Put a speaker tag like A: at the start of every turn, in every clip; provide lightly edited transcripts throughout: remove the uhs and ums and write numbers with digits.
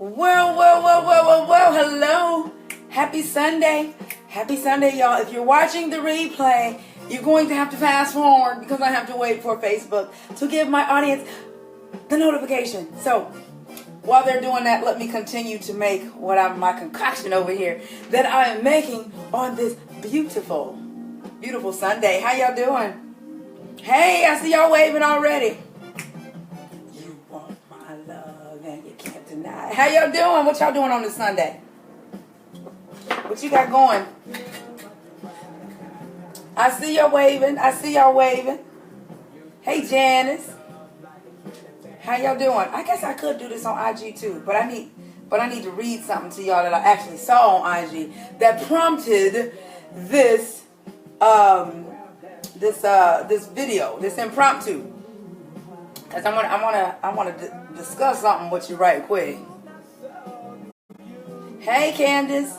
A: Well, hello. Happy Sunday. Happy Sunday, y'all. If you're watching the replay, you're going to have to fast forward because I have to wait for Facebook to give my audience the notification. So, while they're doing that, let me continue to make my concoction over here that I am making on this beautiful, beautiful Sunday. How y'all doing? Hey, I see y'all waving already. You want my love and you can't deny. How y'all doing? What y'all doing on this Sunday? What you got going? I see y'all waving. I see y'all waving. Hey, Janice. How y'all doing? I guess I could do this on IG too, but I need to read something to y'all that I actually saw on IG that prompted this this video, this impromptu. Cause I want to discuss something with you right quick. Hey, Candace.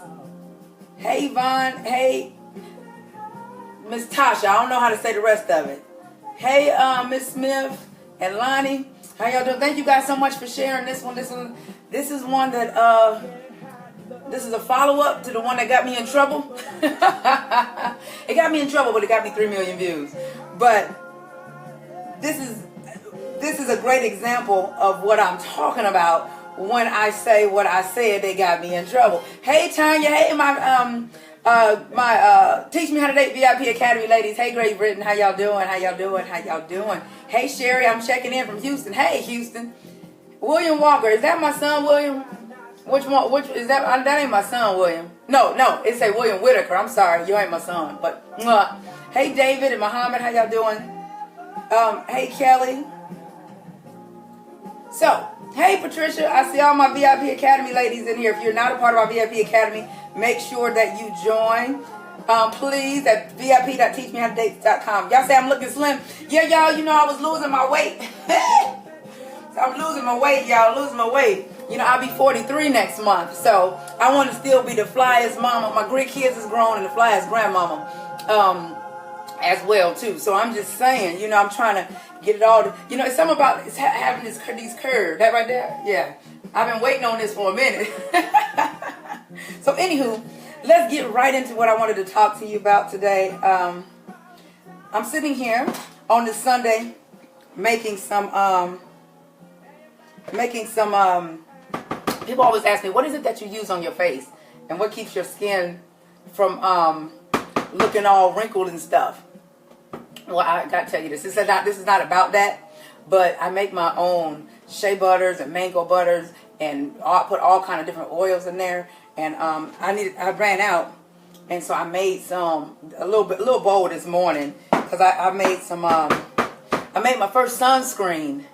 A: Hey, Yvonne. Hey, Miss Tasha. I don't know how to say the rest of it. Hey, Miss Smith and Lonnie. How y'all doing? Thank you guys so much for sharing this one. This is one that this is a follow-up to the one that got me in trouble. It got me in trouble, but it got me 3 million views. But this is a great example of what I'm talking about when I say what I said. They got me in trouble. Hey, Tanya. Hey, my Teach Me How to Date VIP Academy ladies. Hey, Great Britain. How y'all doing? How y'all doing? How y'all doing? Hey, Sherry. I'm checking in from Houston. Hey, Houston. William Walker. Is that my son, William? Which one? Which is that? That ain't my son, William. No. It say William Whitaker. I'm sorry. You ain't my son. But hey, David and Muhammad. How y'all doing? Hey, Kelly. So, hey, Patricia. I see all my VIP Academy ladies in here. If you're not a part of our VIP Academy, make sure that you join. Please, at vip.teachmehowtodate.com. Y'all say I'm looking slim. Yeah, y'all, you know I was losing my weight. So I'm losing my weight, y'all. Losing my weight. You know, I'll be 43 next month. So I want to still be the flyest mama. My Greek kids is grown and the flyest grandmama as well, too. So I'm just saying, you know, I'm trying to get it all. You know, it's something about having these curves. That right there? Yeah. I've been waiting on this for a minute. So anywho, let's get right into what I wanted to talk to you about today. I'm sitting here on this Sunday making some people always ask me, what is it that you use on your face and what keeps your skin from looking all wrinkled and stuff? Well, I got to tell you this. This is not about that, but I make my own shea butters and mango butters and I put all kind of different oils in there. And I ran out, and so I made a little bowl this morning because I made I made my first sunscreen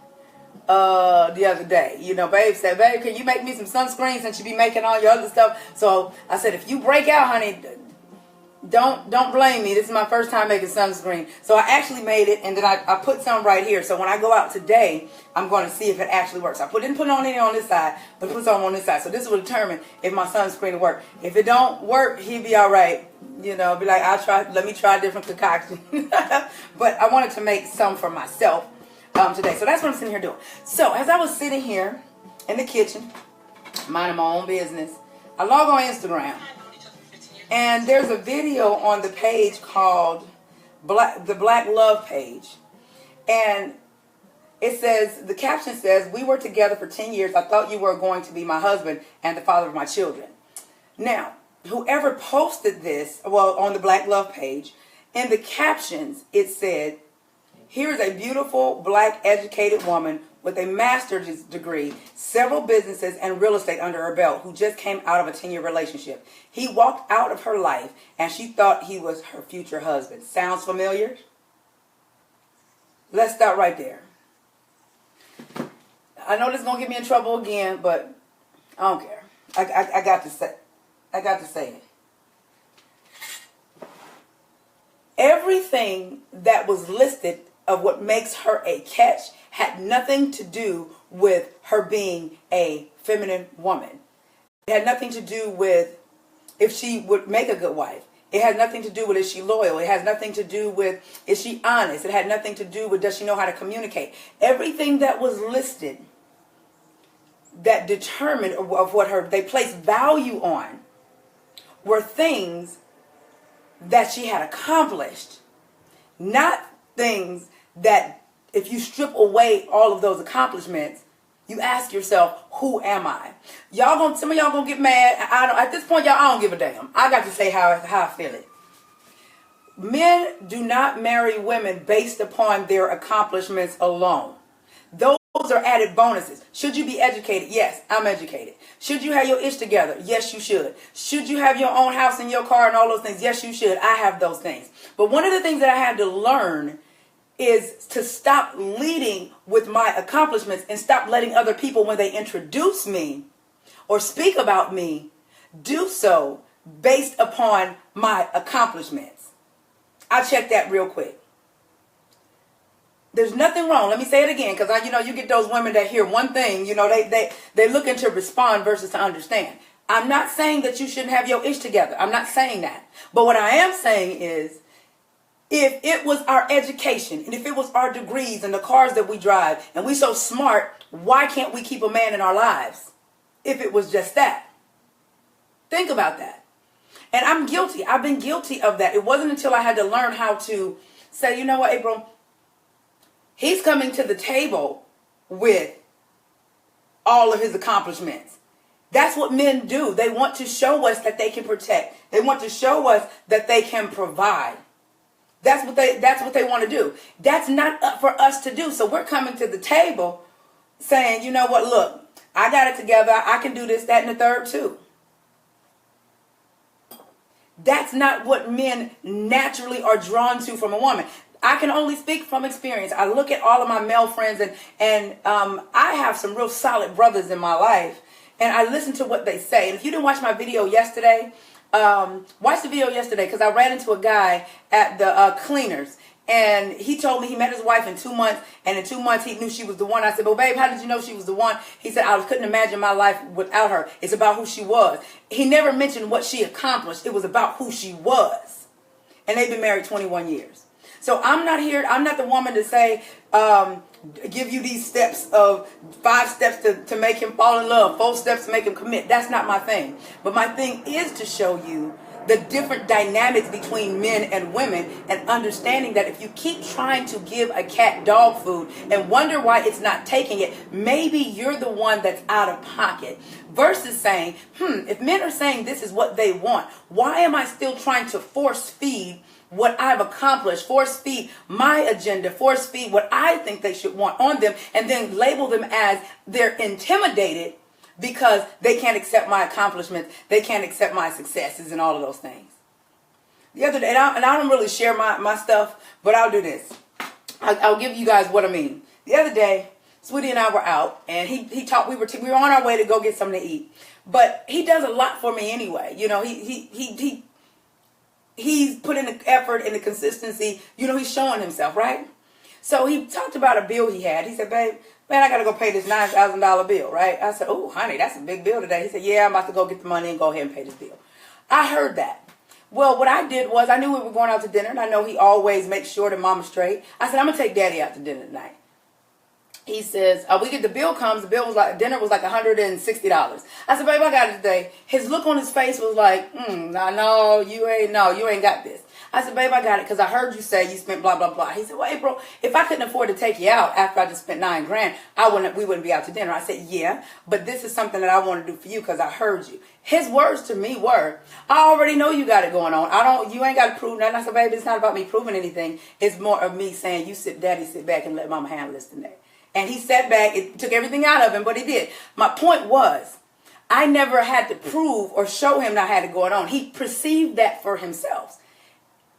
A: the other day. You know, babe said, babe, can you make me some sunscreen since you be making all your other stuff? So I said, if you break out, honey, don't blame me. This is my first time making sunscreen. So I actually made it, and then I put some right here. So when I go out today, I'm going to see if it actually works. I didn't put it on this side, but put some on this side. So this will determine if my sunscreen will work. If it don't work, he'll be all right. You know, be like, let me try a different concoction. But I wanted to make some for myself today. So that's what I'm sitting here doing. So as I was sitting here in the kitchen, minding my own business, I log on Instagram. And there's a video on the page called the Black Love page. And it says, the caption says, we were together for 10 years. I thought you were going to be my husband and the father of my children. Now, whoever posted this, well, on the Black Love page, in the captions, it said, here's a beautiful black educated woman with a master's degree, several businesses, and real estate under her belt who just came out of a 10-year relationship. He walked out of her life and she thought he was her future husband. Sounds familiar? Let's start right there. I know this is going to get me in trouble again, but I don't care. I got to say it. Everything that was listed of what makes her a catch had nothing to do with her being a feminine woman. It had nothing to do with if she would make a good wife. It has nothing to do with is she loyal. It has nothing to do with is she honest. It had nothing to do with does she know how to communicate. Everything that was listed that determined of what they placed value on were things that she had accomplished, not things that, if you strip away all of those accomplishments, you ask yourself, who am I? Some of y'all gonna get mad. At this point, I don't give a damn. I got to say how I feel it. Men do not marry women based upon their accomplishments alone. Those are added bonuses. Should you be educated? Yes, I'm educated. Should you have your ish together? Yes, you should. Should you have your own house and your car and all those things? Yes, you should. I have those things. But one of the things that I had to learn is to stop leading with my accomplishments and stop letting other people, when they introduce me or speak about me, do so based upon my accomplishments. I'll check that real quick. There's nothing wrong. Let me say it again, because you get those women that hear one thing, they looking to respond versus to understand. I'm not saying that you shouldn't have your ish together. I'm not saying that. But what I am saying is, if it was our education and if it was our degrees and the cars that we drive and we so smart, why can't we keep a man in our lives if it was just that? Think about that. And I'm guilty. I've been guilty of that. It wasn't until I had to learn how to say, you know what, April, he's coming to the table with all of his accomplishments. That's what men do. They want to show us that they can protect. They want to show us that they can provide. That's what they want to do. That's not up for us to do. So we're coming to the table saying, you know what, look, I got it together. I can do this, that, and the third too. That's not what men naturally are drawn to from a woman. I can only speak from experience. I look at all of my male friends and I have some real solid brothers in my life, and I listen to what they say. And if you didn't watch my video yesterday, watch the video yesterday, because I ran into a guy at the cleaners, and he told me he met his wife in 2 months, and in 2 months he knew she was the one. I said, well, babe, how did you know she was the one? He said, I couldn't imagine my life without her. It's about who she was. He never mentioned what she accomplished. It was about who she was. And they've been married 21 years. So I'm not the woman to say, give you these steps of 5 steps to make him fall in love, 4 steps to make him commit. That's not my thing. But my thing is to show you the different dynamics between men and women, and understanding that if you keep trying to give a cat dog food and wonder why it's not taking it, maybe you're the one that's out of pocket. Versus saying, if men are saying this is what they want, why am I still trying to force feed what I've accomplished, force feed my agenda, force feed what I think they should want on them, and then label them as they're intimidated because they can't accept my accomplishments, they can't accept my successes and all of those things. The other day, and I don't really share my stuff, but I'll do this. I'll give you guys what I mean. The other day, Sweetie and I were out, and he talked. We were on our way to go get something to eat, but he does a lot for me anyway. He's put in the effort and the consistency. He's showing himself, right? So he talked about a bill he had. He said, babe, man, I got to go pay this $9,000 bill, right? I said, oh, honey, that's a big bill today. He said, yeah, I'm about to go get the money and go ahead and pay this bill. I heard that. Well, what I did was, I knew we were going out to dinner, and I know he always makes sure that Mama's straight. I said, I'm going to take Daddy out to dinner tonight. He says, the bill comes, dinner was like $160. I said, babe, I got it today. His look on his face was like, no, you ain't got this. I said, babe, I got it, because I heard you say you spent blah, blah, blah. He said, well, April, if I couldn't afford to take you out after I just spent $9,000, we wouldn't be out to dinner. I said, yeah, but this is something that I want to do for you because I heard you. His words to me were, I already know you got it going on. You ain't got to prove nothing. I said, babe, it's not about me proving anything. It's more of me saying, Daddy, sit back and let Mama handle this today. And he sat back. It took everything out of him, but he did. My point was, I never had to prove or show him that I had it going on. He perceived that for himself.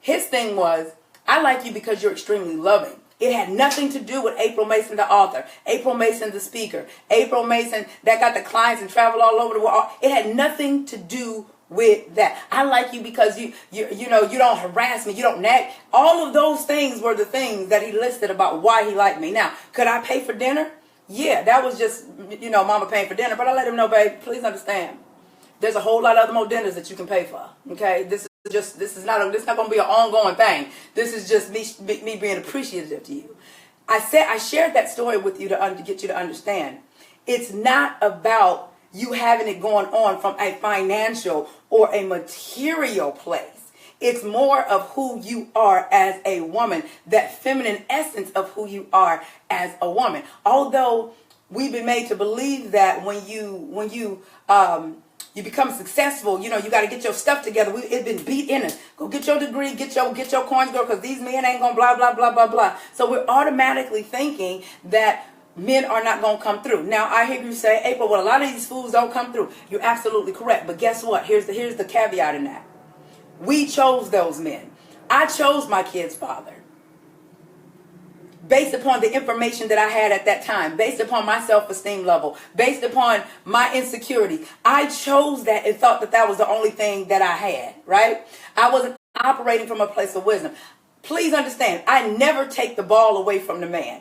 A: His thing was, I like you because you're extremely loving. It had nothing to do with April Mason, the author, April Mason, the speaker, April Mason that got the clients and travel all over the world. It had nothing to do with that. I like you because you don't harass me, you don't nag. All of those things were the things that he listed about why he liked me. Now, could I pay for dinner? Yeah, that was just, Mama paying for dinner. But I let him know, babe, please understand, there's a whole lot of other more dinners that you can pay for. Okay, this is not going to be an ongoing thing. This is just me being appreciative to you. I shared that story with you to get you to understand. It's not about you having it going on from a financial or a material place. It's more of who you are as a woman, that feminine essence of who you are as a woman. Although we've been made to believe that when you become successful, you got to get your stuff together. It's been beat in us. Go get your degree, get your coins, girl, because these men ain't gonna blah blah blah blah blah. So we're automatically thinking that men are not going to come through. Now, I hear you say, April, well, a lot of these fools don't come through. You're absolutely correct. But guess what? Here's the caveat in that. We chose those men. I chose my kid's father based upon the information that I had at that time, based upon my self-esteem level, based upon my insecurity. I chose that and thought that that was the only thing that I had, right? I wasn't operating from a place of wisdom. Please understand, I never take the ball away from the man.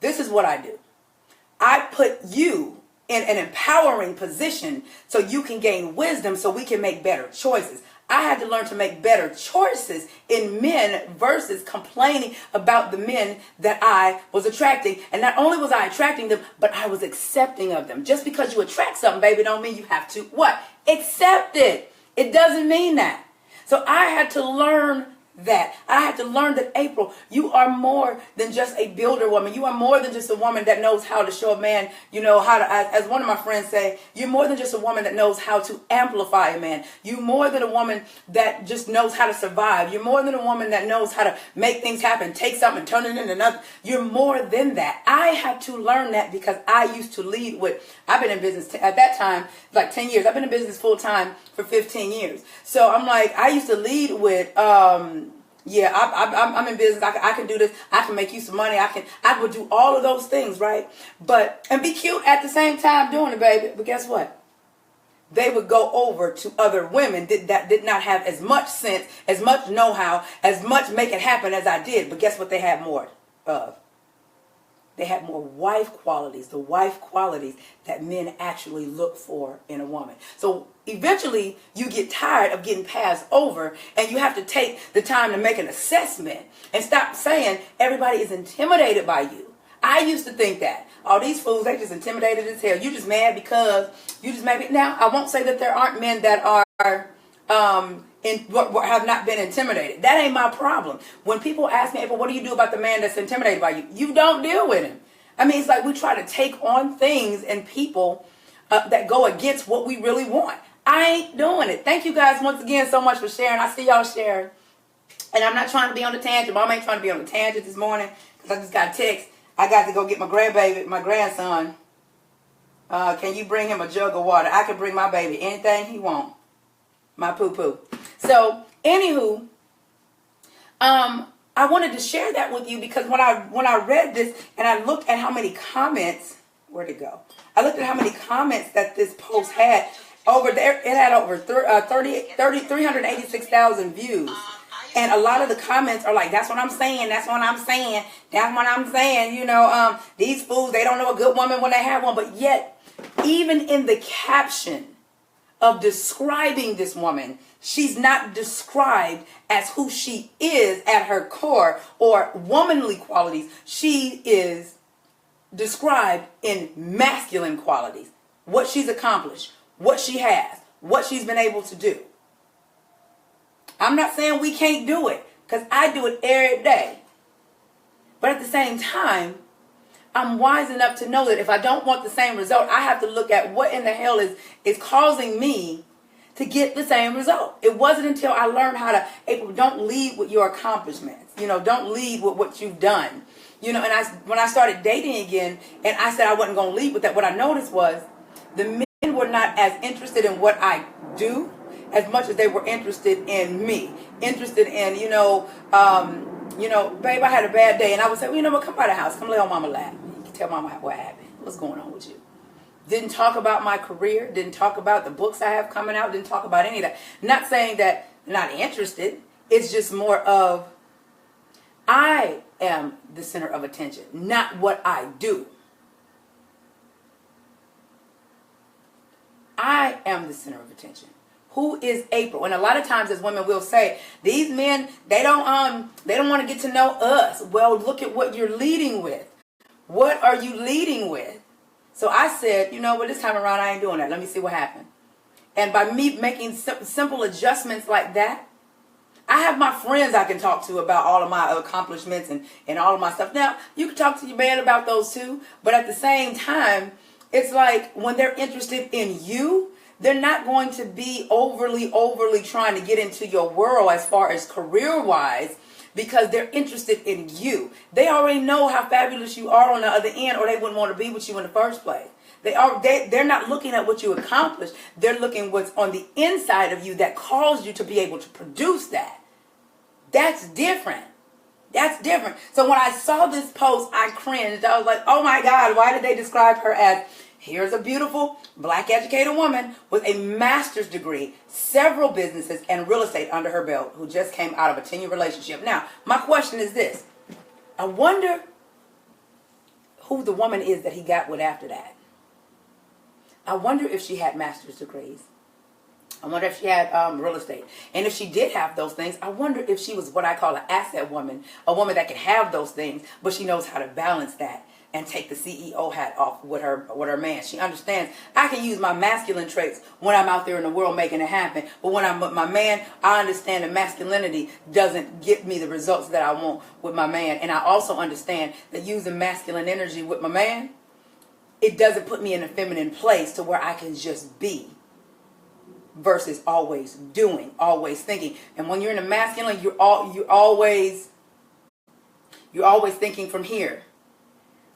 A: This is what I do. I put you in an empowering position so you can gain wisdom so we can make better choices. I had to learn to make better choices in men versus complaining about the men that I was attracting. And not only was I attracting them, but I was accepting of them. Just because you attract something, baby, don't mean you have to, what? Accept it. It doesn't mean that. So I had to learn that. I had to learn that, April, you are more than just a builder woman. You are more than just a woman that knows how to show a man, how to, as one of my friends say, you're more than just a woman that knows how to amplify a man. You're more than a woman that just knows how to survive. You're more than a woman that knows how to make things happen, take something, turn it into another. You're more than that. I had to learn that because I used to lead with, I've been in business at that time, like 10 years. I've been in business full time for 15 years. So I'm like, I used to lead with, I'm in business. I can do this. I can make you some money. I would do all of those things, right? And be cute at the same time doing it, baby. But guess what? They would go over to other women that did not have as much sense, as much know-how, as much make it happen as I did. But guess what they had more of? They had more wife qualities, the wife qualities that men actually look for in a woman. So eventually you get tired of getting passed over and you have to take the time to make an assessment and stop saying everybody is intimidated by you. I used to think that. All these fools, they just intimidated as hell. You just mad because you just mad. Now, I won't say that there aren't men that are have not been intimidated. That ain't my problem. When people ask me, well, what do you do about the man that's intimidated by you? You don't deal with him. I mean, it's like we try to take on things and people that go against what we really want. I ain't doing it. Thank you guys once again so much for sharing. I see y'all sharing. And I'm not trying to be on the tangent. Mom ain't trying to be on the tangent this morning because I just got a text. I got to go get my grandson. Can you bring him a jug of water? I can bring my baby anything he wants. My poo-poo. So, anywho, I wanted to share that with you because when I read this and I looked at how many comments, where'd it go? I looked at how many comments that this post had over there. It had over 386,000 views. And a lot of the comments are like, that's what I'm saying, that's what I'm saying, that's what I'm saying. These fools, they don't know a good woman when they have one. But yet, even in the caption of describing this woman, she's not described as who she is at her core or womanly qualities. She is described in masculine qualities. What she's accomplished, what she has, what she's been able to do. I'm not saying we can't do it, because I do it every day. But at the same time, I'm wise enough to know that if I don't want the same result, I have to look at what in the hell is causing me to get the same result. It wasn't until I learned how to, April, don't lead with your accomplishments. Don't lead with what you've done. And when I started dating again, and I said I wasn't going to lead with that, what I noticed was the men were not as interested in what I do as much as they were interested in me. Interested in, babe, I had a bad day. And I would say, well, come by the house. Come lay on mama's lap. You can tell mama what happened. What's going on with you? Didn't talk about my career. Didn't talk about the books I have coming out. Didn't talk about any of that. Not saying that I'm not interested. It's just more of, I am the center of attention, not what I do. I am the center of attention. Who is April? And a lot of times as women will say, these men, they don't want to get to know us. Well, look at what you're leading with. What are you leading with? So I said, you know what, this time around I ain't doing that. Let me see what happened. And by me making simple adjustments like that, I have my friends I can talk to about all of my accomplishments and all of my stuff. Now, you can talk to your man about those too, but at the same time, it's like when they're interested in you, they're not going to be overly trying to get into your world as far as career-wise, because they're interested in you. They already know how fabulous you are on the other end, or they wouldn't want to be with you in the first place. They're not looking at what you accomplished. They're looking what's on the inside of you that caused you to be able to produce that. That's different. That's different. So when I saw this post, I cringed. I was like, oh my God, why did they describe her as, here's a beautiful black educated woman with a master's degree, several businesses, and real estate under her belt, who just came out of a 10-year relationship. Now, my question is this. I wonder who the woman is that he got with after that. I wonder if she had master's degrees. I wonder if she had real estate. And if she did have those things, I wonder if she was what I call an asset woman, a woman that can have those things, but she knows how to balance that and take the CEO hat off with her man. She understands I can use my masculine traits when I'm out there in the world making it happen. But when I'm with my man, I understand that masculinity doesn't get me the results that I want with my man. And I also understand that using masculine energy with my man, it doesn't put me in a feminine place to where I can just be versus always doing, always thinking. And when you're in the masculine, you're always thinking from here.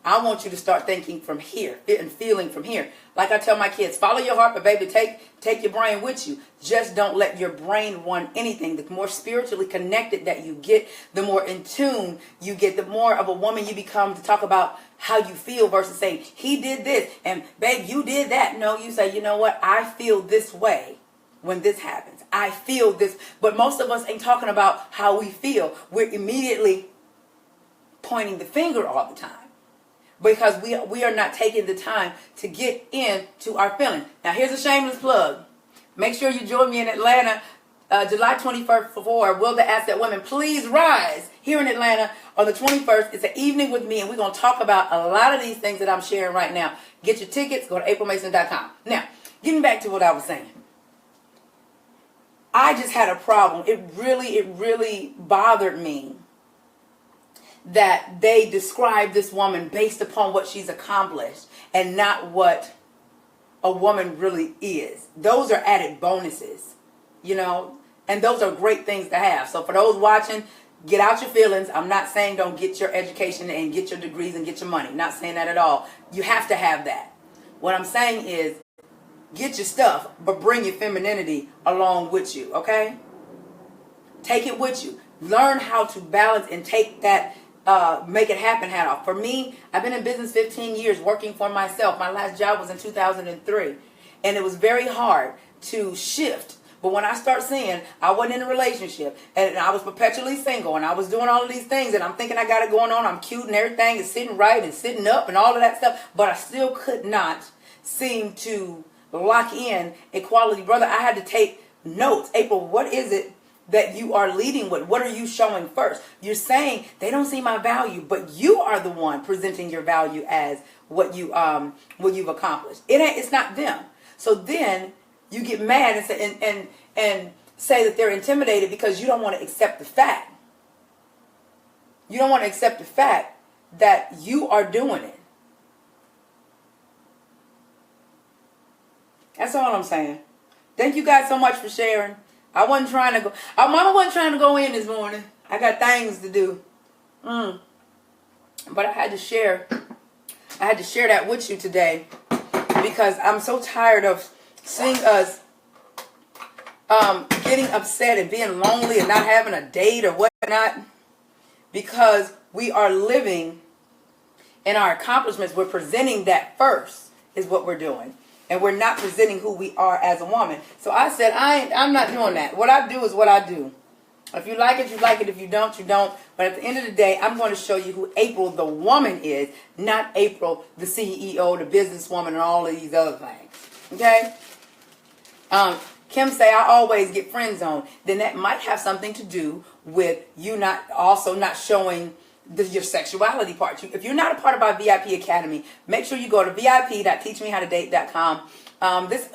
A: I want you to start thinking from here and feeling from here. Like I tell my kids, follow your heart, but baby, take your brain with you. Just don't let your brain run anything. The more spiritually connected that you get, the more in tune you get, the more of a woman you become to talk about how you feel versus saying, he did this and babe, you did that. No, you say, you know what? I feel this way when this happens. I feel this. But most of us ain't talking about how we feel. We're immediately pointing the finger all the time, because we are not taking the time to get into our feelings. Now, here's a shameless plug. Make sure you join me in Atlanta, July 21st for Will the Asset Women Please Rise here in Atlanta on the 21st. It's an evening with me, and we're going to talk about a lot of these things that I'm sharing right now. Get your tickets. Go to aprilmason.com. Now, getting back to what I was saying. I just had a problem. It really bothered me that they describe this woman based upon what she's accomplished and not what a woman really is. Those are added bonuses, you know, and those are great things to have. So for those watching, get out your feelings. I'm not saying don't get your education and get your degrees and get your money. Not saying that at all. You have to have that. What I'm saying is get your stuff, but bring your femininity along with you, okay? Take it with you. Learn how to balance and take that make it happen hat off. For me, I've been in business 15 years working for myself. My last job was in 2003. And it was very hard to shift. But when I start seeing I wasn't in a relationship and I was perpetually single and I was doing all of these things and I'm thinking I got it going on, I'm cute and everything is sitting right and sitting up and all of that stuff, but I still could not seem to lock in a quality brother. I had to take notes. April, what is it that you are leading with? What are you showing first? You're saying they don't see my value, but you are the one presenting your value as what you've accomplished. It's not them. So then you get mad and say that they're intimidated because you don't want to accept the fact. You don't want to accept the fact that you are doing it. That's all I'm saying. Thank you guys so much for sharing. I wasn't trying to go. Our mama wasn't trying to go in this morning. I got things to do. But I had to share. I had to share that with you today because I'm so tired of seeing us getting upset and being lonely and not having a date or whatnot, because we are living in our accomplishments. We're presenting that first is what we're doing. And we're not presenting who we are as a woman. So I said, I'm not doing that. What I do is what I do. If you like it, you like it. If you don't, you don't. But at the end of the day, I'm going to show you who April the woman is, not April the CEO, the businesswoman, and all of these other things. Okay? Kim say, I always get friend zoned. Then that might have something to do with you not showing your sexuality part. If you're not a part of our VIP Academy, make sure you go to vip.teachmehowtodate.com.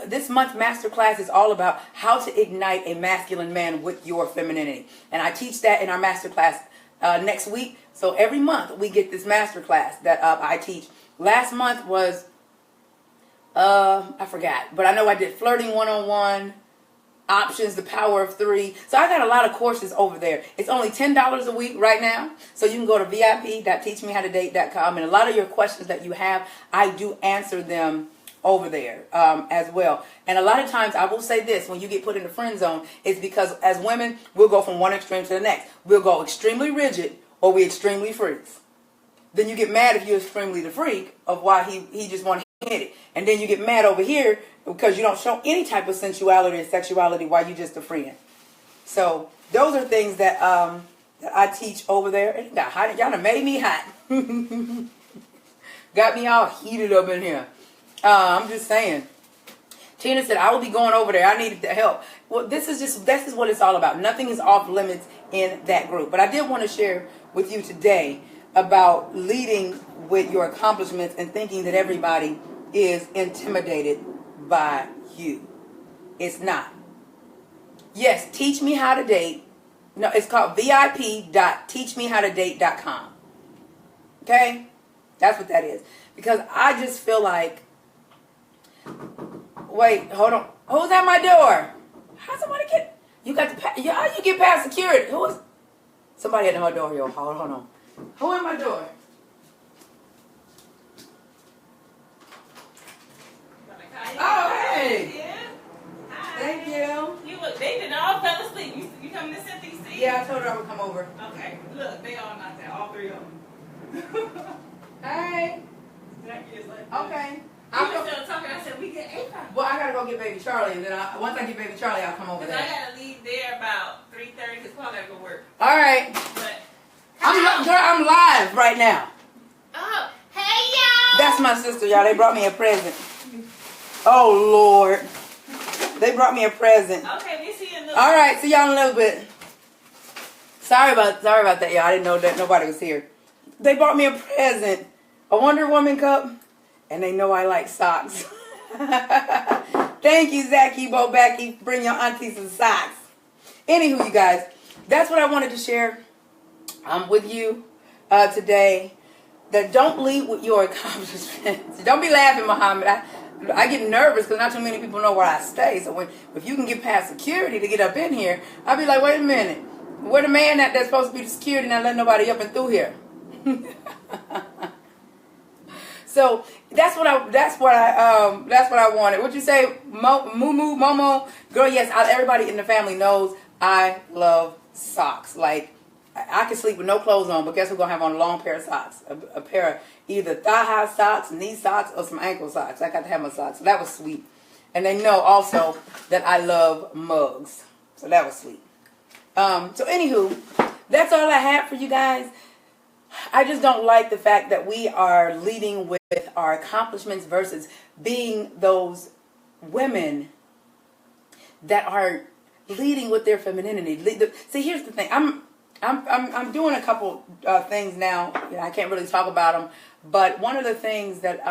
A: This month's masterclass is all about how to ignite a masculine man with your femininity. And I teach that in our masterclass next week. So every month we get this masterclass that I teach. Last month was, I forgot, but I know I did Flirting 101, Options, The Power of Three. So I got a lot of courses over there. It's only $10 a week right now. So you can go to vip.teachmehowtodate.com. And a lot of your questions that you have, I do answer them over there as well. And a lot of times I will say this, when you get put in the friend zone, it's because as women, we'll go from one extreme to the next. We'll go extremely rigid or we extremely freaks. Then you get mad if you're extremely the freak of why he just want to hit it. And then you get mad over here because you don't show any type of sensuality or sexuality while you just a friend. So those are things that that I teach over there. It got hot. Y'all done made me hot. Got me all heated up in here. I'm just saying. Tina said, I will be going over there. I needed the help. Well, this is what it's all about. Nothing is off limits in that group. But I did want to share with you today about leading with your accomplishments and thinking that everybody is intimidated by you. It's not. Yes, Teach Me How to Date. No, it's called vip.teachmehowtodate.com. Okay? That's what that is. Because I just feel like, wait, hold on. Who's at my door? How somebody get, you got to, how you get past security? Who is, somebody at my door, yo, hold on. Who at my door? Oh, hey.
B: Yeah. Hi.
A: Thank you.
B: You look, they did all fell asleep. You coming to sit these seats?
A: Yeah, I told her I would come over.
B: Okay. Look, they all knocked out, all three of them.
A: Hey.
B: Jackie is like,
A: Okay.
B: I was still talking. I said, we get 8 pounds.
A: Well, I gotta go get baby Charlie, and then once I get baby Charlie, I'll come over
B: Because I
A: there.
B: got to leave there about 3:30 because Paul got to go work.
A: All right.
B: But,
A: I'm live right now.
B: oh, hey, y'all.
A: That's my sister, y'all. They brought me a present. Oh, Lord. They brought me a present.
B: Okay, we see you in a little
A: All right, see y'all in a little bit. Sorry about that, y'all. I didn't know that nobody was here. They brought me a present. A Wonder Woman cup. And they know I like socks. Thank you, Zachy Bobacky. Bring your auntie some socks. Anywho, you guys, that's what I wanted to share with you today. That don't lead with your accomplishments. Don't be laughing, Muhammad. I get nervous because not too many people know where I stay. So if you can get past security to get up in here, I'll be like, wait a minute. Where the man that's supposed to be the security not letting nobody up and through here? So that's what I wanted. What'd you say, Momo? Girl, yes. Everybody in the family knows I love socks. Like I can sleep with no clothes on, but guess who's gonna have on a long pair of socks? A pair of either thigh-high socks, knee socks, or some ankle socks. I got to have my socks. So that was sweet. And they know also that I love mugs. So that was sweet. So anywho, that's all I had for you guys. I just don't like the fact that we are leading with our accomplishments versus being those women that are leading with their femininity. See, here's the thing. I'm doing a couple things now. You know, I can't really talk about them, but one of the things that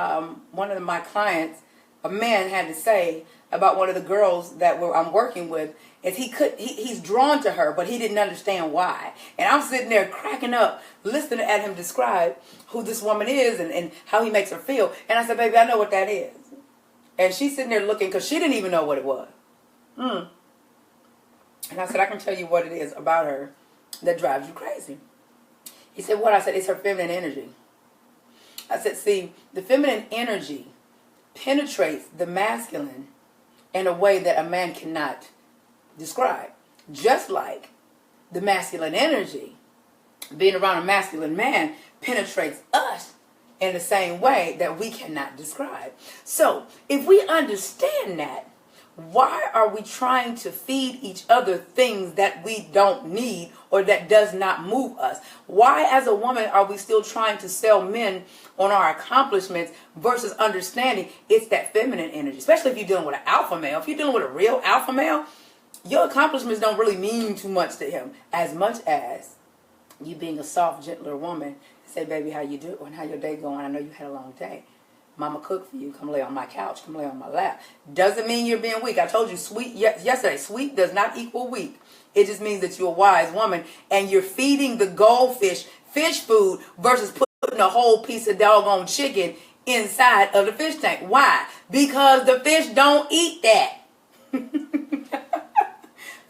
A: one of my clients, a man, had to say about one of the girls that I'm working with is he's drawn to her, but he didn't understand why. And I'm sitting there cracking up, listening at him describe who this woman is and how he makes her feel. And I said, baby, I know what that is. And she's sitting there looking because she didn't even know what it was. And I said, I can tell you what it is about her that drives you crazy. He said, what? I said, it's her feminine energy. I said, see, the feminine energy penetrates the masculine in a way that a man cannot describe. Just like the masculine energy, being around a masculine man, penetrates us in the same way that we cannot describe. So, if we understand that, why are we trying to feed each other things that we don't need or that does not move us? Why, as a woman, are we still trying to sell men on our accomplishments versus understanding it's that feminine energy? Especially if you're dealing with an alpha male. If you're dealing with a real alpha male, your accomplishments don't really mean too much to him as much as you being a soft, gentler woman, say, baby, how you doing? How your day going? I know you had a long day. Mama cook for you. Come lay on my couch. Come lay on my lap. Doesn't mean you're being weak. I told you sweet yesterday. Sweet does not equal weak. It just means that you're a wise woman and you're feeding the goldfish fish food versus putting a whole piece of doggone chicken inside of the fish tank. Why? Because the fish don't eat that.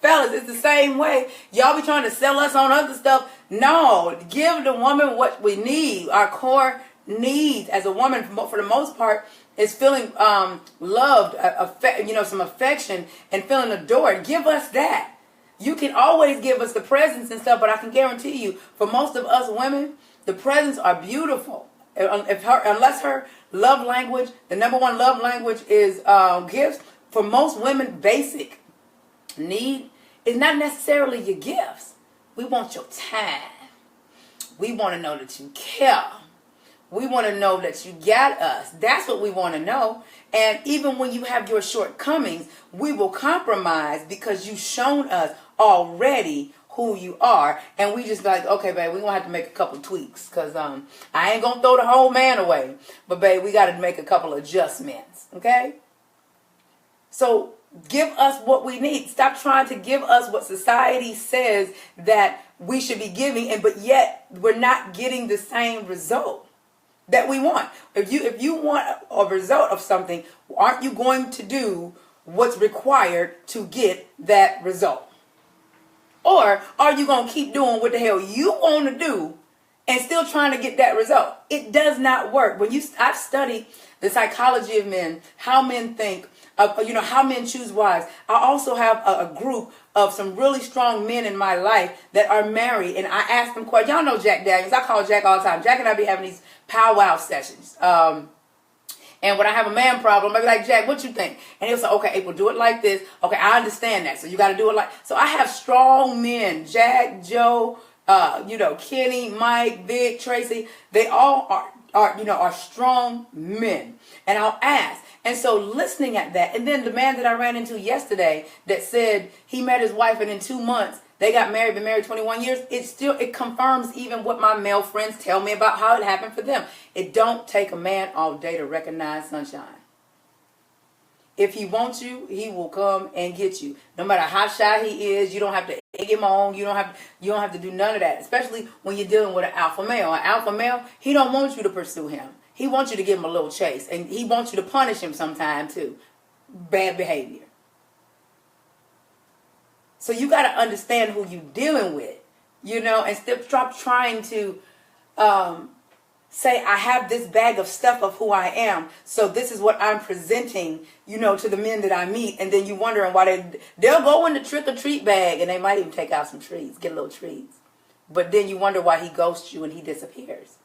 A: Fellas, it's the same way. Y'all be trying to sell us on other stuff. No, give the woman what we need. Our core needs as a woman, for the most part, is feeling loved, some affection, and feeling adored. Give us that. You can always give us the presents and stuff, but I can guarantee you, for most of us women, the presents are beautiful. Unless her love language, the number one love language is gifts. For most women, basic need is not necessarily your gifts. We want your time. We want to know that you care. We want to know that you got us. That's what we want to know. And even when you have your shortcomings, we will compromise because you've shown us already who you are. And we just like, okay, babe, we're going to have to make a couple tweaks because I ain't going to throw the whole man away. But, babe, we got to make a couple adjustments. Okay? So give us what we need. Stop trying to give us what society says that we should be giving, but yet we're not getting the same result that we want. If you want a result of something, aren't you going to do what's required to get that result? Or are you going to keep doing what the hell you want to do and still trying to get that result? It does not work. I've studied the psychology of men, how men think, how men choose wives. I also have a group of some really strong men in my life that are married, and I ask them questions. Y'all know Jack Daniels. I call Jack all the time. Jack and I be having these powwow sessions. And when I have a man problem, I be like, Jack, what you think? And he'll say, okay, April, do it like this. Okay, I understand that. So you got to do it like. So I have strong men, Jack, Joe, Kenny, Mike, Vic, Tracy. They all are strong men. And I'll ask. And so listening at that, and then the man that I ran into yesterday that said he met his wife and in 2 months they got married, been married 21 years, it confirms even what my male friends tell me about how it happened for them. It don't take a man all day to recognize sunshine. If he wants you, he will come and get you. No matter how shy he is, you don't have to egg him on. You don't have to do none of that, especially when you're dealing with an alpha male. An alpha male, he don't want you to pursue him. He wants you to give him a little chase, and he wants you to punish him sometime too. Bad behavior. So you got to understand who you're dealing with, and stop trying to say, I have this bag of stuff of who I am, so this is what I'm presenting, to the men that I meet, and then you wondering why they'll go in the trick-or-treat bag, and they might even take out some trees, get little trees. But then you wonder why he ghosts you and he disappears.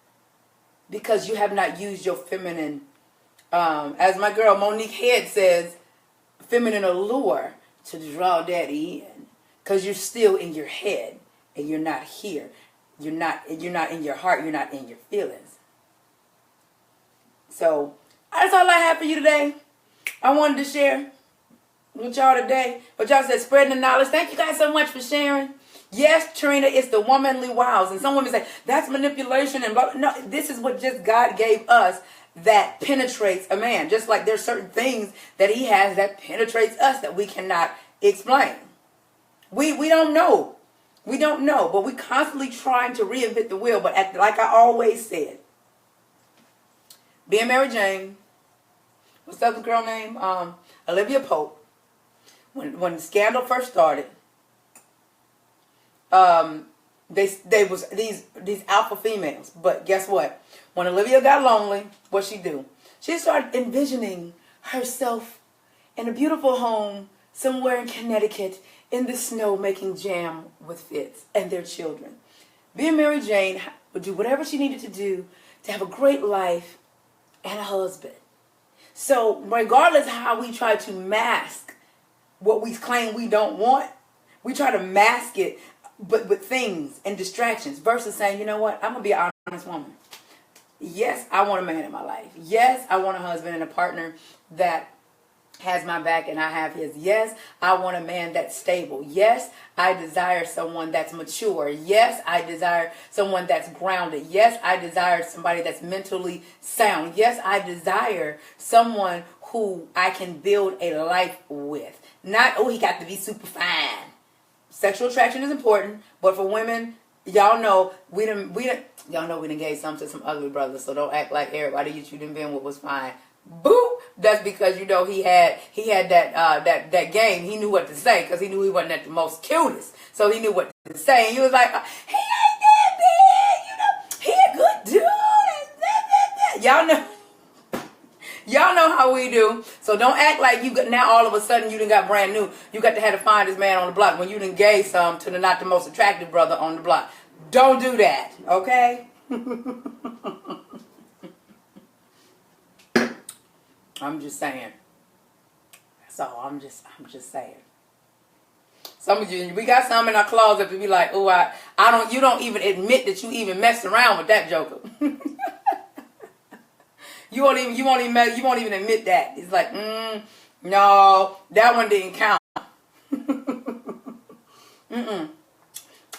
A: Because you have not used your feminine, as my girl Monique Head says, feminine allure to draw that in. Because you're still in your head and you're not here. You're not in your heart. You're not in your feelings. So that's all I have for you today. I wanted to share with y'all today. But y'all said spreading the knowledge. Thank you guys so much for sharing. Yes, Trina, it's the womanly wiles. And some women say, that's manipulation and blah. No, this is what just God gave us that penetrates a man. Just like there's certain things that he has that penetrates us that we cannot explain. We don't know. We don't know. But we're constantly trying to reinvent the wheel. But like I always said, being Mary Jane, what's the other girl name? Olivia Pope. When the scandal first started, they was these alpha females. But guess what? When Olivia got lonely, what'd she do? She started envisioning herself in a beautiful home somewhere in Connecticut in the snow making jam with Fitz and their children. Being Mary Jane would do whatever she needed to do to have a great life and a husband. So regardless of how we try to mask what we claim we don't want, we try to mask it but with things and distractions versus saying, you know what, I'm going to be an honest woman. Yes, I want a man in my life. Yes, I want a husband and a partner that has my back and I have his. Yes, I want a man that's stable. Yes, I desire someone that's mature. Yes, I desire someone that's grounded. Yes, I desire somebody that's mentally sound. Yes, I desire someone who I can build a life with. Not, oh, he got to be super fine. Sexual attraction is important, but for women, y'all know we done gave some to some ugly brothers, so don't act like everybody you done been with was fine. Boo! That's because he had that game. He knew what to say because he knew he wasn't at the most cutest, so he knew what to say. And he was like, he ain't that bad, he a good dude. Y'all know how we do. So don't act like you got now all of a sudden you done got brand new. You got to have the finest man on the block when you done gave some to the not the most attractive brother on the block. Don't do that, okay? I'm just saying. That's all. I'm just saying. Some of you, we got some in our closet to be like, oh, you don't even admit that you even messed around with that joker. You won't even admit that. It's like, no, that one didn't count.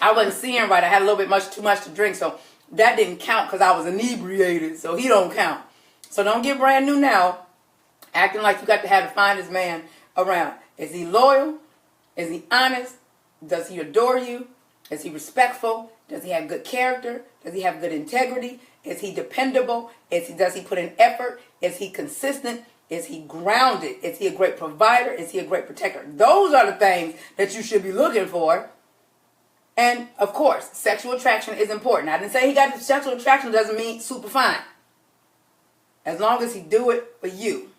A: I wasn't seeing right. I had a little bit too much to drink, so that didn't count because I was inebriated. So he don't count. So don't get brand new now, acting like you got to have the finest man around. Is he loyal? Is he honest? Does he adore you? Is he respectful? Does he have good character? Does he have good integrity? Is he dependable? Does he put in effort? Is he consistent? Is he grounded? Is he a great provider? Is he a great protector? Those are the things that you should be looking for. And, of course, sexual attraction is important. I didn't say he got sexual attraction doesn't mean super fine. As long as he do it for you.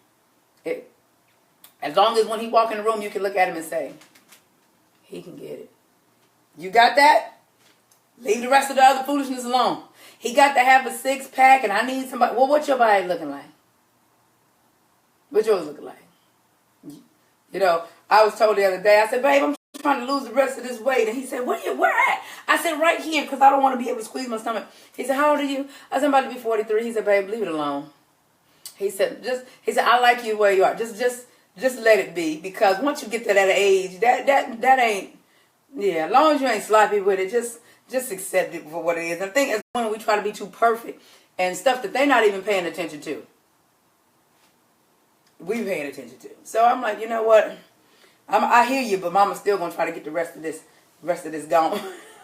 A: As long as when he walk in the room, you can look at him and say, he can get it. You got that? Leave the rest of the other foolishness alone. He got to have a six-pack, and I need somebody. Well, what's your body looking like? What's yours looking like? You know, I was told the other day, I said, babe, I'm trying to lose the rest of this weight. And he said, where at? I said, right here, because I don't want to be able to squeeze my stomach. He said, how old are you? I said, I'm about to be 43. He said, babe, leave it alone. He said, I like you where you are. Just let it be. Because once you get to that age, that ain't, as long as you ain't sloppy with it, just accept it for what it is. I think as women, we try to be too perfect and stuff that they're not even paying attention to. We paying attention to. So I'm like, you know what? I hear you, but Mama's still gonna try to get the rest of this gone.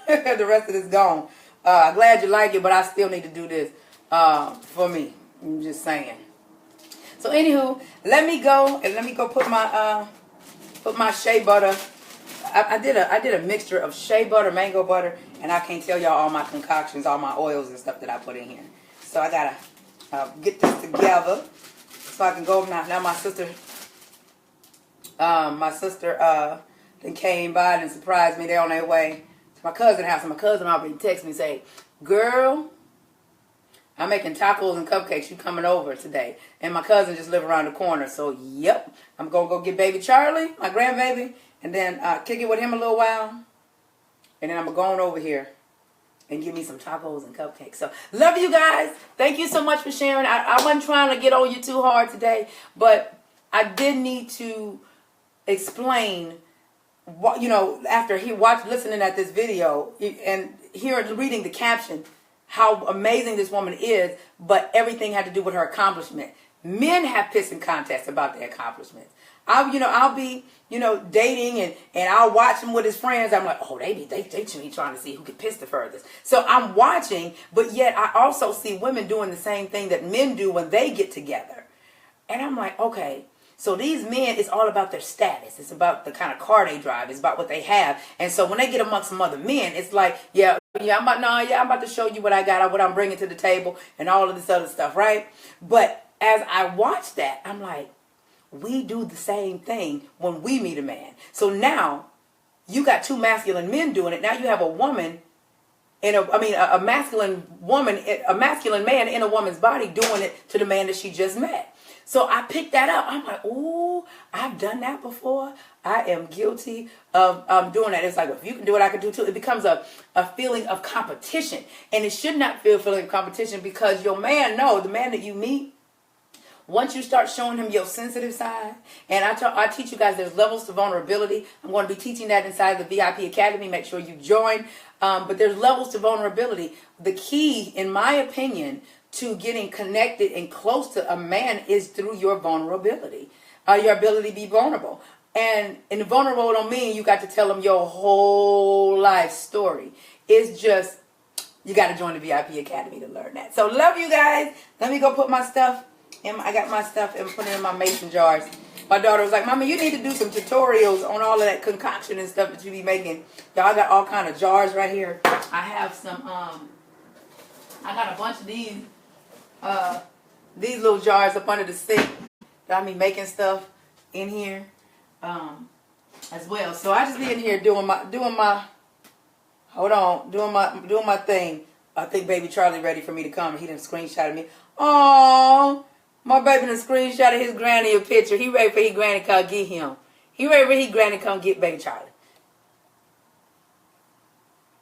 A: The rest of this gone. Glad you like it, but I still need to do this for me. I'm just saying. So anywho, let me go put my shea butter. I did a mixture of shea butter, mango butter, and I can't tell y'all all my concoctions, all my oils and stuff that I put in here. So I gotta get this together so I can go now. My sister then came by and surprised me. They're on their way to my cousin's house, and my cousin already texted me and say, "Girl, I'm making tacos and cupcakes. You coming over today?" And my cousin just live around the corner. So, yep, I'm going to go get baby Charlie, my grandbaby, and then kick it with him a little while. And then I'm going to go on over here and give me some tacos and cupcakes. So, love you guys. Thank you so much for sharing. I wasn't trying to get on you too hard today, but I did need to explain what, after listening at this video and reading the caption, how amazing this woman is, but everything had to do with her accomplishment. Men have pissing contests about their accomplishments. I'll be, dating and I'll watch him with his friends. I'm like, oh, they trying to see who can piss the furthest. So I'm watching, but yet I also see women doing the same thing that men do when they get together. And I'm like, okay, so these men, it's all about their status. It's about the kind of car they drive. It's about what they have. And so when they get amongst some other men, it's like, I'm about to show you what I got, what I'm bringing to the table, and all of this other stuff, right? But as I watch that, I'm like, we do the same thing when we meet a man. So now you got two masculine men doing it. Now you have a woman a masculine man in a woman's body doing it to the man that she just met. So I picked that up. I'm like, ooh, I've done that before. I am guilty of doing that. It's like, well, if you can do it, I can do it too. It becomes a feeling of competition. And it should not feel a feeling of competition because your man, the man that you meet, Once you start showing him your sensitive side, and I teach you guys there's levels to vulnerability. I'm going to be teaching that inside the VIP Academy. Make sure you join. But there's levels to vulnerability. The key, in my opinion, to getting connected and close to a man is through your vulnerability, your ability to be vulnerable. And vulnerable don't mean you got to tell them your whole life story. It's just, you got to join the VIP Academy to learn that. So love you guys. Let me go put my stuff in. I got my stuff and put it in my mason jars. My daughter was like, Mama, you need to do some tutorials on all of that concoction and stuff that you be making. Y'all, I got all kind of jars right here. I have some, I got a bunch of these little jars up under the sink that I be making stuff in here as well. So I just be in here doing my thing. I think baby Charlie ready for me to come. He done screenshotted me. Oh, my baby done screenshotted his granny a picture. He ready for his granny to come get him. He ready for his granny to come get baby Charlie.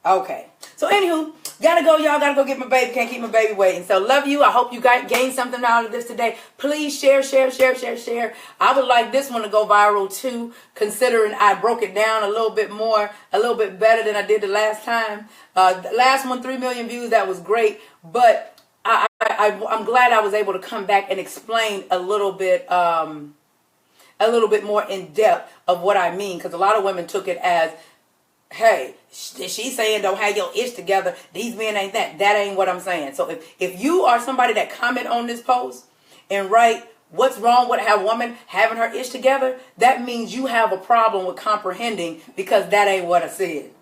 A: Okay. So anywho, gotta go, y'all. Gotta go get my baby. Can't keep my baby waiting. So love you. I hope you guys gained something out of this today. Please share. I would like this one to go viral too, considering I broke it down a little bit more, a little bit better than I did the last time. The last one, 3 million views. That was great. But I'm glad I was able to come back and explain a little bit more in depth of what I mean. Because a lot of women took it as, hey, she's saying don't have your ish together. These men ain't that. That ain't what I'm saying. So if you are somebody that comment on this post and write, what's wrong with a woman having her ish together, that means you have a problem with comprehending, because that ain't what I said.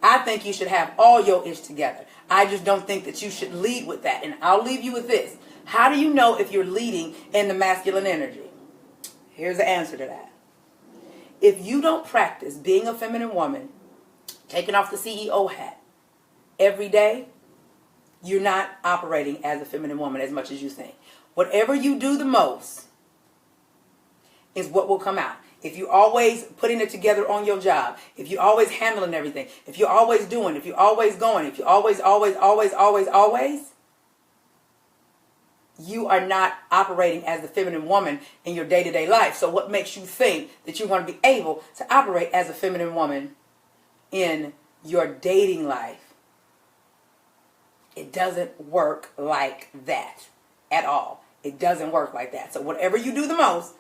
A: I think you should have all your ish together. I just don't think that you should lead with that. And I'll leave you with this. How do you know if you're leading in the masculine energy? Here's the answer to that. If you don't practice being a feminine woman, taking off the CEO hat every day, you're not operating as a feminine woman as much as you think. Whatever you do the most is what will come out. If you're always putting it together on your job, if you're always handling everything, if you're always doing, if you're always going, if you're always, you are not operating as the feminine woman in your day-to-day life. So what makes you think that you're going to be able to operate as a feminine woman in your dating life? It doesn't work like that at all. It doesn't work like that. So whatever you do the most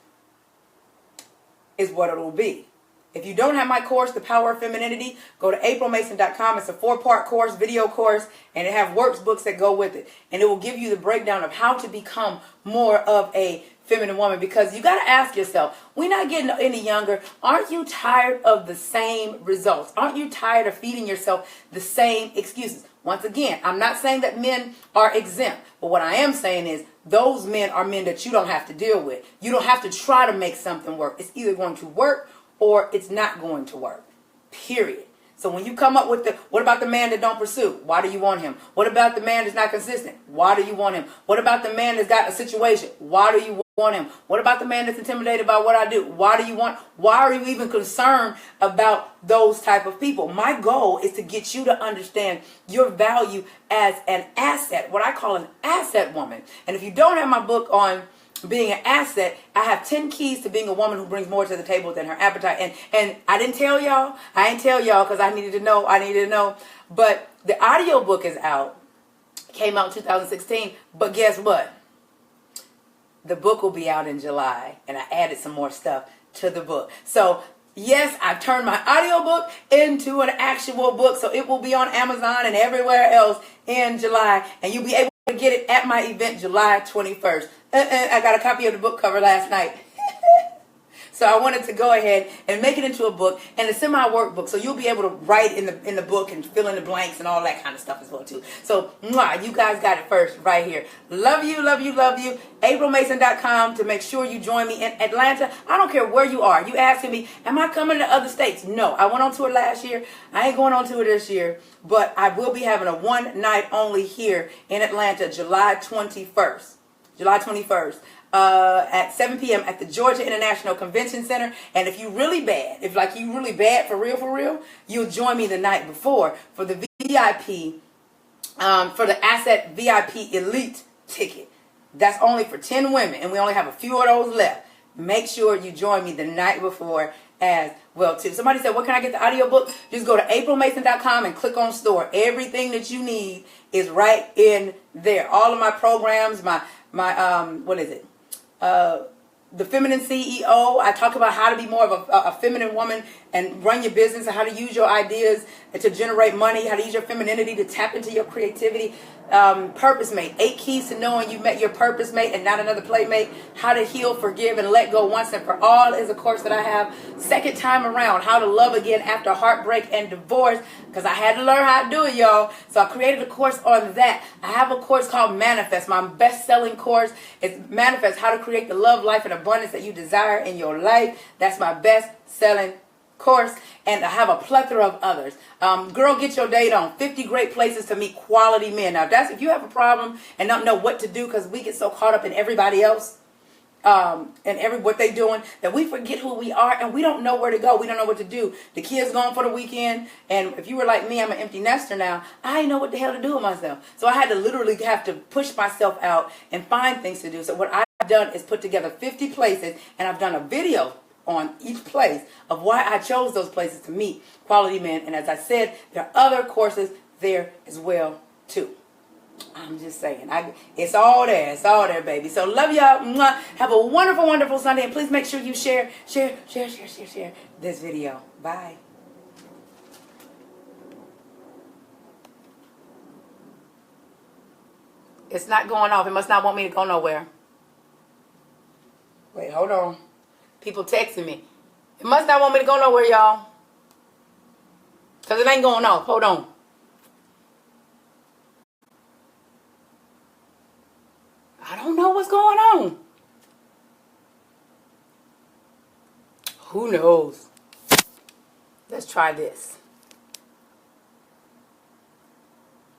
A: is what it will be. If you don't have my course, The Power of Femininity, go to aprilmason.com. It's a 4-part course, video course, and it have workbooks that go with it. And it will give you the breakdown of how to become more of a feminine woman. Because you got to ask yourself, we're not getting any younger. Aren't you tired of the same results? Aren't you tired of feeding yourself the same excuses? Once again, I'm not saying that men are exempt. But what I am saying is those men are men that you don't have to deal with. You don't have to try to make something work. It's either going to work or it's not going to work. Period. So when you come up with what about the man that don't pursue? Why do you want him? What about the man that's not consistent? Why do you want him? What about the man that's got a situation? Why do you want him? What about the man that's intimidated by what I do? Why are you even concerned about those type of people? My goal is to get you to understand your value as an asset, what I call an asset woman. And if you don't have my book on being an asset, I have 10 keys to being a woman who brings more to the table than her appetite. And I didn't tell y'all. I didn't tell y'all because I needed to know. But the audio book is out. Came out in 2016. But guess what? The book will be out in July. And I added some more stuff to the book. So yes, I've turned my audiobook into an actual book. So it will be on Amazon and everywhere else in July. And you'll be able to get it at my event July 21st. I got a copy of the book cover last night. So I wanted to go ahead and make it into a book and a semi-workbook. So you'll be able to write in the book and fill in the blanks and all that kind of stuff as well too. So you guys got it first right here. Love you. aprilmason.com to make sure you join me in Atlanta. I don't care where you are. You asking me, am I coming to other states? No, I went on tour last year. I ain't going on tour this year. But I will be having a one night only here in Atlanta, July 21st. At 7 p.m. at the Georgia International Convention Center. And if you really bad, for real, you'll join me the night before for the VIP, for the Asset VIP Elite ticket. That's only for 10 women, and we only have a few of those left. Make sure you join me the night before as well too. Somebody said, what can I get the audiobook? Just go to aprilmason.com and click on store. Everything that you need is right in there. All of my programs, my what is it? The Feminine CEO. I talk about how to be more of a feminine woman and run your business, and how to use your ideas to generate money, how to use your femininity to tap into your creativity. Purpose mate, 8 keys to knowing you met your purpose mate and not another playmate. How to heal, forgive, and let go once and for all is a course that I have. Second time around, how to love again after heartbreak and divorce, because I had to learn how to do it, y'all. So I created a course on that. I have a course called Manifest. My best-selling course is Manifest, how to create the love, life, and abundance that you desire in your life. That's my best-selling course, and I have a plethora of others. Girl, get your date on. 50 great places to meet quality men. Now, that's if you have a problem and don't know what to do, because we get so caught up in everybody else and what they doing that we forget who we are, and we don't know where to go. We don't know what to do. The kids gone for the weekend, and if you were like me, I'm an empty nester now. I didn't know what the hell to do with myself. So I had to literally have to push myself out and find things to do. So what I've done is put together 50 places, and I've done a video on each place of why I chose those places to meet quality men. And as I said, there are other courses there as well too. I'm just saying, it's all there, baby. So love y'all. Mwah. Have a wonderful, wonderful Sunday, and please make sure you share this video. Bye. It's not going off. It must not want me to go nowhere. Wait, hold on. People texting me. It must not want me to go nowhere, y'all. Because it ain't going off. Hold on. I don't know what's going on. Who knows? Let's try this.